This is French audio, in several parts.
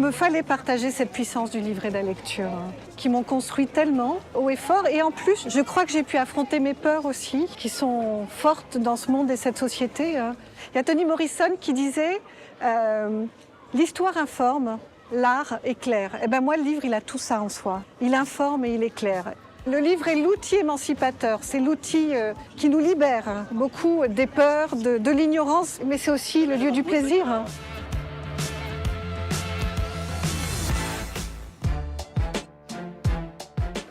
me fallait partager cette puissance du livre et de la lecture, qui m'ont construit tellement haut et fort. Et en plus, je crois que j'ai pu affronter mes peurs aussi, qui sont fortes dans ce monde et cette société. Il y a Toni Morrison qui disait l'histoire informe, l'art éclaire. Et ben moi, le livre, il a tout ça en soi. Il informe et il éclaire. Le livre est l'outil émancipateur, c'est l'outil qui nous libère beaucoup des peurs, de l'ignorance, mais c'est aussi le lieu du plaisir.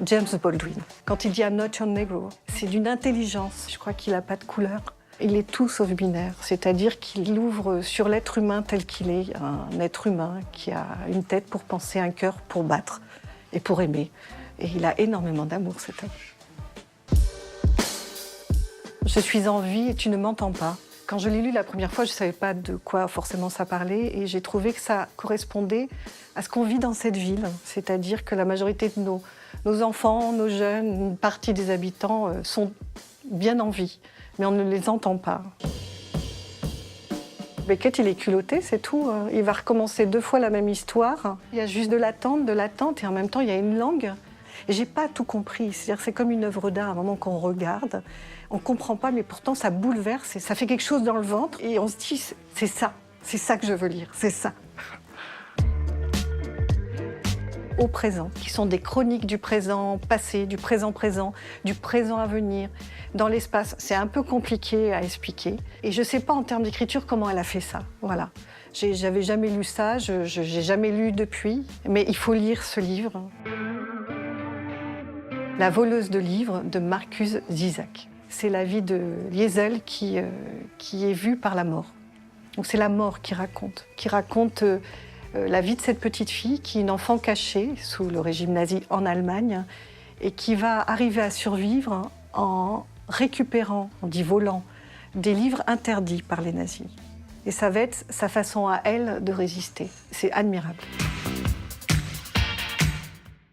James Baldwin, quand il dit I'm not your negro, c'est d'une intelligence, je crois qu'il n'a pas de couleur. Il est tout sauf binaire, c'est-à-dire qu'il ouvre sur l'être humain tel qu'il est, un être humain qui a une tête pour penser, un cœur pour battre et pour aimer. Et il a énormément d'amour, cet homme. Je suis en vie et tu ne m'entends pas. Quand je l'ai lu la première fois, je ne savais pas de quoi forcément ça parlait et j'ai trouvé que ça correspondait à ce qu'on vit dans cette ville. C'est-à-dire que la majorité de nos enfants, nos jeunes, une partie des habitants sont bien en vie, mais on ne les entend pas. Beckett, il est culotté, c'est tout. Il va recommencer 2 fois la même histoire. Il y a juste de l'attente, et en même temps, il y a une langue. Et j'ai pas tout compris. C'est-à-dire, c'est comme une œuvre d'art, à un moment qu'on regarde, on comprend pas, mais pourtant ça bouleverse et ça fait quelque chose dans le ventre. Et on se dit, c'est ça que je veux lire, c'est ça. Au présent, qui sont des chroniques du présent passé, du présent présent, du présent à venir, dans l'espace. C'est un peu compliqué à expliquer. Et je sais pas en termes d'écriture comment elle a fait ça. Voilà. J'avais jamais lu ça, j'ai jamais lu depuis, mais il faut lire ce livre. La voleuse de livres de Marcus Zusak. C'est la vie de Liesel qui est vue par la mort. Donc c'est la mort qui raconte la vie de cette petite fille qui est une enfant cachée sous le régime nazi en Allemagne et qui va arriver à survivre en récupérant, on dit volant, des livres interdits par les nazis. Et ça va être sa façon à elle de résister. C'est admirable.